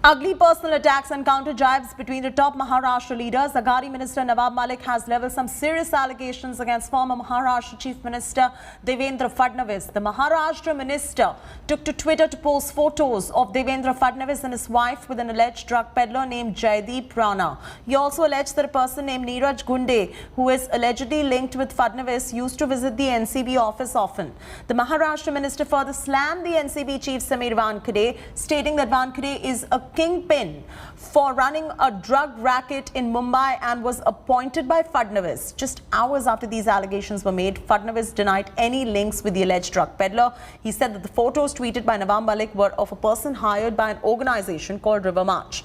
Ugly personal attacks and counter jibes between the top Maharashtra leaders. Agadi Minister Nawab Malik has leveled some serious allegations against former Maharashtra Chief Minister Devendra Fadnavis. The Maharashtra minister took to Twitter to post photos of Devendra Fadnavis and his wife with an alleged drug peddler named Jaideep Rana. He also alleged that a person named Neeraj Gunde, who is allegedly linked with Fadnavis, used to visit the NCB office often. The Maharashtra minister further slammed the NCB chief Sameer Wankhede, stating that Wankhede is a kingpin for running a drug racket in Mumbai and was appointed by Fadnavis. Just hours after these allegations were made, Fadnavis denied any links with the alleged drug peddler. He said that the photos tweeted by Nawab Malik were of a person hired by an organization called River March.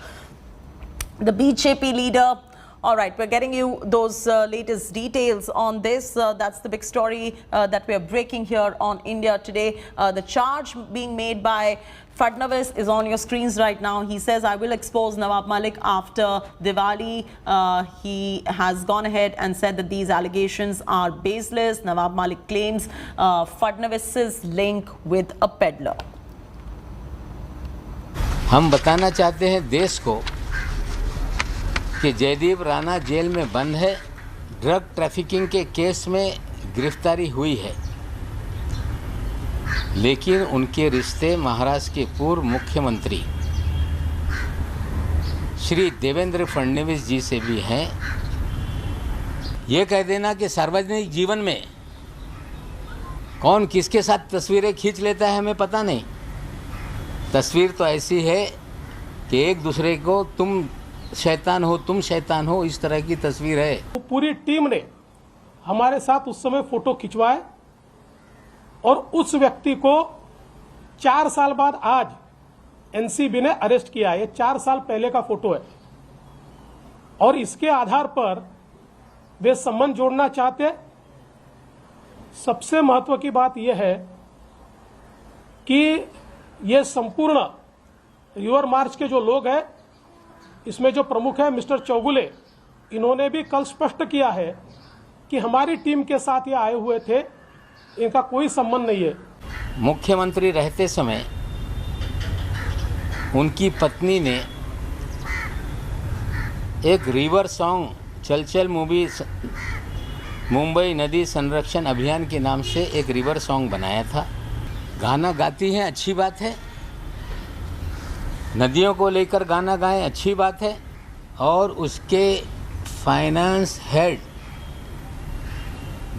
The BJP leader. All right, we're getting you those latest details on this. That's the big story that we're breaking here on India Today. The charge being made by Fadnavis is on your screens right now. He says, I will expose Nawab Malik after Diwali. He has gone ahead and said that these allegations are baseless. Nawab Malik claims Fadnavis's link with a peddler. हम बताना चाहते हैं देश को कि Jaideep Rana jail में बंद है, ड्रग ट्रैफिकिंग के केस में गिरफ्तारी हुई है, लेकिन उनके रिश्ते महाराष्ट्र के पूर्व मुख्यमंत्री श्री देवेंद्र फडणवीस जी से भी हैं। ये कह देना कि सार्वजनिक जीवन में कौन किसके साथ तस्वीरें खींच लेता है हमें पता नहीं। तस्वीर तो ऐसी है कि एक दूसरे को तुम शैतान हो, इस तरह की तस्वीर है। पूरी टीम ने हमारे साथ उस समय फोटो खिंचवाए और उस व्यक्ति को 4 साल बाद आज एनसीबी ने अरेस्ट किया। ये 4 साल पहले का फोटो है और इसके आधार पर वे संबंध जोड़ना चाहते। सबसे महत्व की बात यह है कि ये संपूर्ण रिवर मार्च के जो लोग हैं, इसमें जो प्रमुख है मिस्टर चौगुले, इन्होंने भी कल स्पष्ट किया है कि हमारी टीम के साथ ये आए हुए थे, इनका कोई संबंध नहीं है। मुख्यमंत्री रहते समय उनकी पत्नी ने एक रिवर सॉन्ग चल चल मूवी मुंबई नदी संरक्षण अभियान के नाम से एक रिवर सॉन्ग बनाया था। गाना गाती हैं, अच्छी बात है, नदियों को लेकर गाना गाएं, अच्छी बात है, और उसके फाइनेंस हेड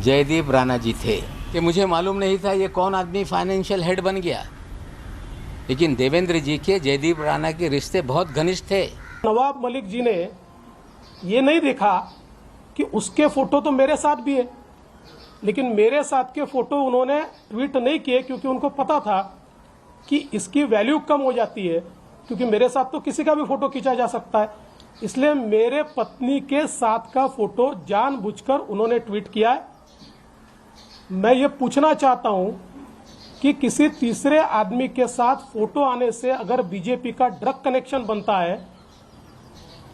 जयदीप राणा जी थे कि मुझे मालूम नहीं था ये कौन आदमी फाइनेंशियल हेड बन गया, लेकिन देवेंद्र जी के जयदीप राणा के रिश्ते बहुत घनिष्ठ थे। नवाब मलिक जी ने ये नहीं देखा कि उसके फोटो तो मेरे साथ भी है, लेकिन मेरे साथ के फोटो उन्होंने ट्वीट नहीं किए क्योंकि उनको पता था कि इसकी वैल्यू कम हो जाती है, क्योंकि मेरे साथ तो किसी का भी फोटो खींचा जा सकता है। इसलिए मेरे पत्नी के साथ का फोटो जानबूझकर उन्होंने ट्वीट किया है। मैं ये पूछना चाहता हूं कि किसी तीसरे आदमी के साथ फोटो आने से अगर बीजेपी का ड्रग कनेक्शन बनता है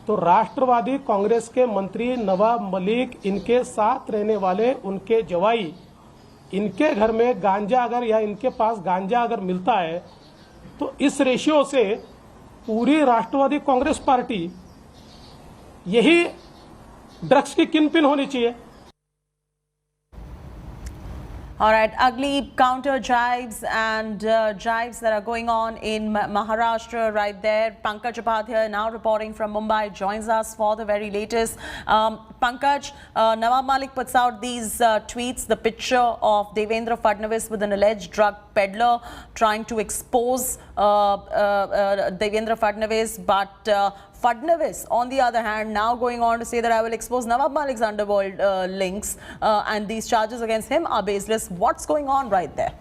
तो राष्ट्रवादी कांग्रेस के मंत्री नवाब मलिक, इनके साथ रहने वाले उनके जवाई, इनके घर में गांजा अगर या इनके पास गांजा अगर मिलता है तो इस रेशियो से पूरी राष्ट्रवादी कांग्रेस पार्टी यही ड्रग्स की किनपिन होनी चाहिए। All right, ugly counter jibes and jibes that are going on in Maharashtra right there. Pankaj Upadhyay, now reporting from Mumbai, joins us for the very latest. Pankaj, Nawab Malik puts out these tweets, the picture of Devendra Fadnavis with an alleged drug peddler trying to expose Devendra Fadnavis, but Fadnavis, on the other hand, now going on to say that I will expose Nawab Malik's underworld links and these charges against him are baseless. What's going on right there?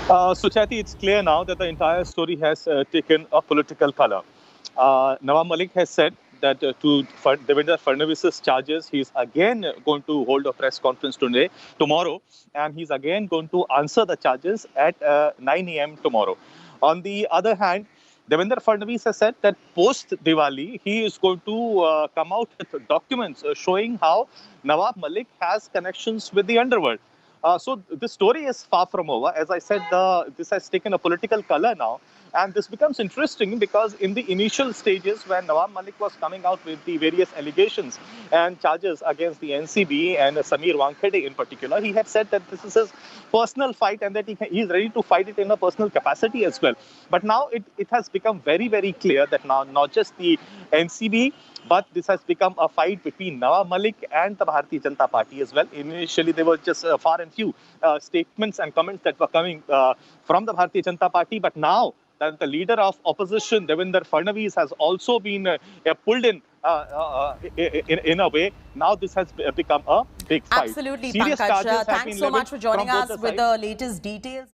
Suchati, it's clear now that the entire story has taken a political color. Nawab Malik has said that to Devendra Fadnavis's charges, he's again going to hold a press conference tomorrow, and he's again going to answer the charges at 9 a.m. tomorrow. On the other hand, Devendra Fadnavis has said that post-Diwali, he is going to come out with documents showing how Nawab Malik has connections with the underworld. So the story is far from over. As I said, this has taken a political color now. And this becomes interesting because in the initial stages when Nawab Malik was coming out with the various allegations and charges against the NCB and Samir Wankhede in particular, he had said that this is his personal fight and that he is ready to fight it in a personal capacity as well. But now it has become very, very clear that now not just the NCB, but this has become a fight between Nawab Malik and the Bharatiya Janata Party as well. Initially, there were just far and few statements and comments that were coming from the Bharatiya Janata Party. But now that the leader of opposition, Devendra Fadnavis, has also been pulled in a way, now this has become a big fight. Absolutely, Serious charges Pankaj. have Thanks been so leveled much for joining from both us the with sides. the latest details.